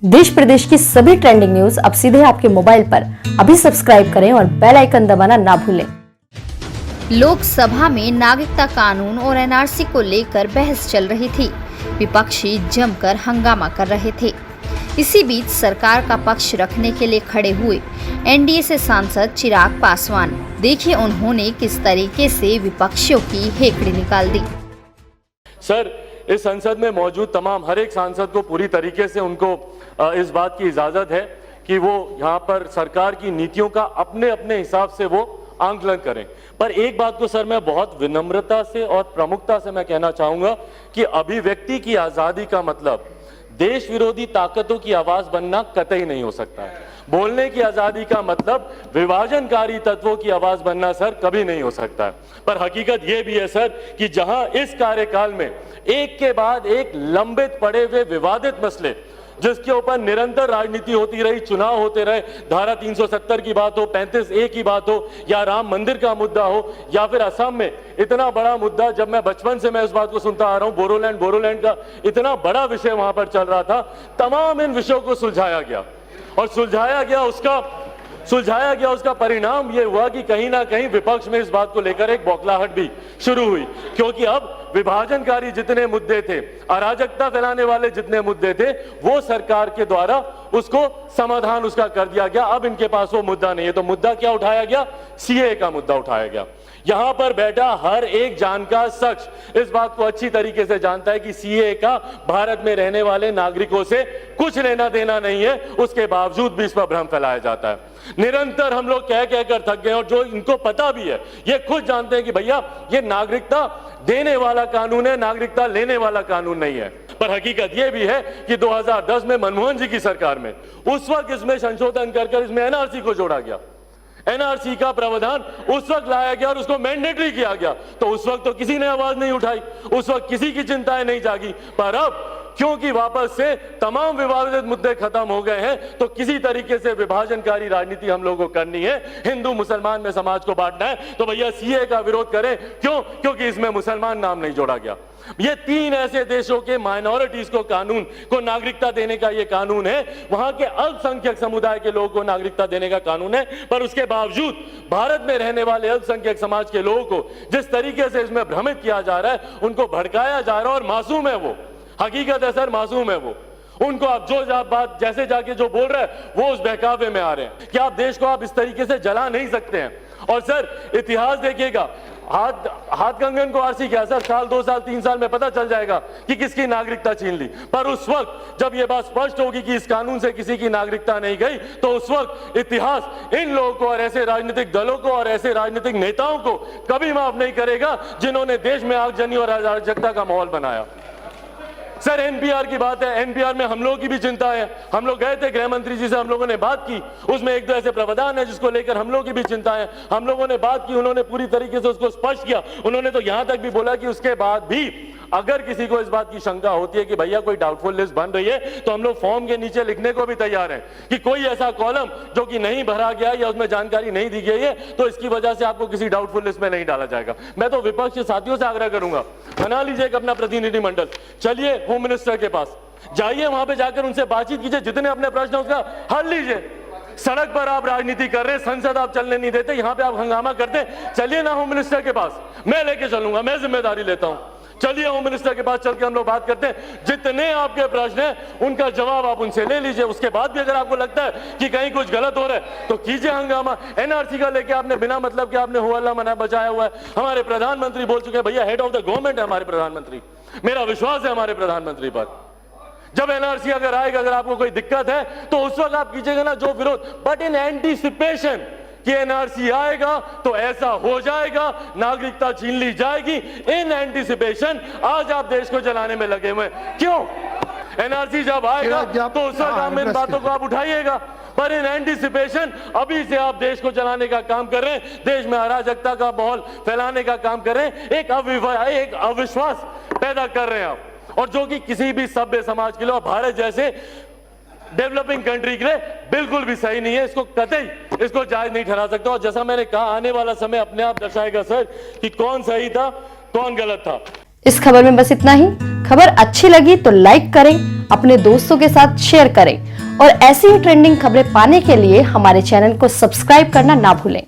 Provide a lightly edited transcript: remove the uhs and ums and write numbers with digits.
देश प्रदेश की सभी ट्रेंडिंग न्यूज अब सीधे आपके मोबाइल पर। अभी सब्सक्राइब करें और बेल आइकन दबाना ना भूलें। लोकसभा में नागरिकता कानून और एनआरसी को लेकर बहस चल रही थी। विपक्षी जमकर हंगामा कर रहे थे। इसी बीच सरकार का पक्ष रखने के लिए खड़े हुए एनडीए से सांसद चिराग पासवान। देखिए उन्होंने किस तरीके से विपक्षियों की हेकड़ी निकाल दी। सर, इस संसद में मौजूद तमाम हर एक सांसद को पूरी तरीके से उनको इस बात की इजाजत है कि वो यहाँ पर सरकार की नीतियों का अपने अपने हिसाब से वो आंकलन करें। पर एक बात को सर मैं बहुत विनम्रता से और प्रमुखता से मैं कहना चाहूंगा कि अभिव्यक्ति की आजादी का मतलब देश विरोधी ताकतों की आवाज बनना कतई नहीं हो सकता है। बोलने की आजादी का मतलब विभाजनकारी तत्वों की आवाज बनना सर कभी नहीं हो सकता है। पर हकीकत यह भी है सर कि जहां इस कार्यकाल में एक के बाद एक लंबित पड़े हुए विवादित मसले जिसके ऊपर निरंतर राजनीति होती रही, चुनाव होते रहे, धारा 370 की बात हो, 35A की बात हो, या राम मंदिर का मुद्दा हो, या फिर असम में इतना बड़ा मुद्दा, जब मैं बचपन से मैं इस बात को सुनता आ रहा हूं, बोरोलैंड का इतना बड़ा विषय वहां पर चल रहा था। तमाम इन विषयों को सुलझाया गया और सुलझाया गया उसका परिणाम यह हुआ कि कहीं ना कहीं विपक्ष में इस बात को लेकर एक बौखलाहट भी शुरू हुई, क्योंकि अब विभाजनकारी जितने मुद्दे थे, अराजकता फैलाने वाले जितने मुद्दे थे, वो सरकार के द्वारा उसको समाधान उसका कर दिया गया। अब इनके पास वो मुद्दा नहीं है। तो मुद्दा क्या उठाया गया? सीएए का मुद्दा उठाया गया। यहां पर बैठा हर एक जानकार शख्स इस बात को अच्छी तरीके से जानता है कि सीएए का भारत में रहने वाले नागरिकों से कुछ लेना देना नहीं है। उसके बावजूद भी इस पर भ्रम फैलाया जाता है। निरंतर हम लोग कह कर थक गए, और जो इनको पता भी है, ये खुद जानते हैं कि भैया ये नागरिकता देने वाला कानून है, नागरिकता लेने वाला कानून नहीं है। पर हकीकत यह भी है कि 2010 में मनमोहन जी की सरकार में उस वक्त इसमें संशोधन कर इसमें एनआरसी को जोड़ा गया। एनआरसी का प्रावधान उस वक्त लाया गया और उसको मैंडेटरी किया गया। तो उस वक्त तो किसी ने आवाज नहीं उठाई, उस वक्त किसी की चिंताएं नहीं जागी। पर अब क्योंकि वापस से तमाम विवादित मुद्दे खत्म हो गए हैं, तो किसी तरीके से विभाजनकारी राजनीति हम लोगों को करनी है, हिंदू मुसलमान में समाज को बांटना है, तो भैया सीए का विरोध करें। क्यों? क्योंकि इसमें मुसलमान नाम नहीं जोड़ा गया। ये 3 ऐसे देशों के माइनॉरिटीज को कानून को नागरिकता देने का ये कानून है, वहां के अल्पसंख्यक समुदाय के लोगों को नागरिकता देने का कानून है। पर उसके बावजूद भारत में रहने वाले अल्पसंख्यक समाज के लोगों को जिस तरीके से इसमें भ्रमित किया जा रहा है, उनको भड़काया जा रहा है, और मासूम है वो, हकीकत है सर, मासूम है वो। उनको आप बात जैसे जाके जो बोल रहे हैं वो उस बहकावे में आ रहे हैं कि आप देश को आप इस तरीके से जला नहीं सकते हैं। और सर इतिहास देखिएगा, हाथ कंगन को आरसी क्या सर, साल 2 साल 3 साल में पता चल जाएगा कि किसकी नागरिकता छीन ली। पर उस वक्त जब यह बात स्पष्ट होगी कि इस कानून से किसी की नागरिकता नहीं गई, तो उस वक्त इतिहास इन लोगों को और ऐसे राजनीतिक दलों को और ऐसे राजनीतिक नेताओं को कभी माफ नहीं करेगा जिन्होंने देश में आगजनी और अराजकता का माहौल बनाया। सर एनपीआर की बात है, एनपीआर में हम लोगों की भी चिंता है। हम लोग गए थे गृह मंत्री जी से, हम लोगों ने बात की, उसमें 1-2 ऐसे प्रावधान है जिसको लेकर हम लोगों की भी चिंता है। हम लोगों ने बात की, उन्होंने पूरी तरीके से उसको स्पष्ट किया। उन्होंने तो यहां तक भी बोला कि उसके बाद भी अगर किसी को इस बात की शंका होती है कि भैया कोई डाउटफुल लिस्ट बन रही है, तो हम लोग फॉर्म के नीचे लिखने को भी तैयार हैं कि कोई ऐसा कॉलम जो कि नहीं भरा गया या उसमें जानकारी नहीं दी गई है, तो इसकी वजह से आपको किसी डाउटफुल लिस्ट में नहीं डाला जाएगा। मैं तो विपक्ष के साथियों से आग्रह करूंगा, बना लीजिए एक अपना प्रतिनिधिमंडल, चलिए होम मिनिस्टर के पास जाइए, वहां पे जाकर उनसे बातचीत कीजिए, जितने अपने प्रश्न उसका हल लीजिए। सड़क पर आप राजनीति कर रहे हैं, संसद आप चलने नहीं देते, यहां पे आप हंगामा करते हैं। चलिए ना होम मिनिस्टर के पास, मैं लेके चलूंगा, मैं जिम्मेदारी लेता हूं। चलिए होम मिनिस्टर के पास चल के हम लोग बात करते हैं, जितने आपके प्रश्न हैं उनका जवाब आप उनसे ले लीजिए। उसके बाद भी अगर आपको लगता है कि कहीं कुछ गलत हो रहा है तो कीजिए हंगामा। एनआरसी का लेके आपने बिना मतलब के आपने हुआ मना बचाया हुआ है। हमारे प्रधानमंत्री बोल चुके हैं, भैया हेड ऑफ द गवर्नमेंट है हमारे प्रधानमंत्री, मेरा विश्वास है हमारे प्रधानमंत्री पर। जब एनआरसी अगर आएगा, अगर आपको कोई दिक्कत है तो उस वक्त आप कीजिएगा ना जो विरोध, बट इन एंटीसिपेशन कि एनआरसी आएगा तो ऐसा हो जाएगा, नागरिकता छीन ली जाएगी। इन एंटीसिपेशन आज आप देश को जलाने में लगे हुए। क्यों? एनआरसी जब आएगा तो उस वक्त हम इन बातों को आप उठाइएगा, पर इन एंटीसिपेशन अभी से आप देश को जलाने का काम कर रहे हैं, देश में अराजकता का माहौल फैलाने का काम कर रहे हैं, एक अविश्वास पैदा कर रहे हैं आप, और जो कि किसी भी सभ्य समाज के लिए और भारत जैसे डेवलपिंग कंट्री के लिए बिल्कुल भी सही नहीं है। इसको कतई इसको जायज नहीं ठहरा सकता। और जैसा मैंने कहा, आने वाला समय अपने आप दर्शाएगा सर कि कौन सही था कौन गलत था। इस खबर में बस इतना ही। खबर अच्छी लगी तो लाइक करें, अपने दोस्तों के साथ शेयर करें और ऐसी ही ट्रेंडिंग खबरें पाने के लिए हमारे चैनल को सब्सक्राइब करना ना भूलें।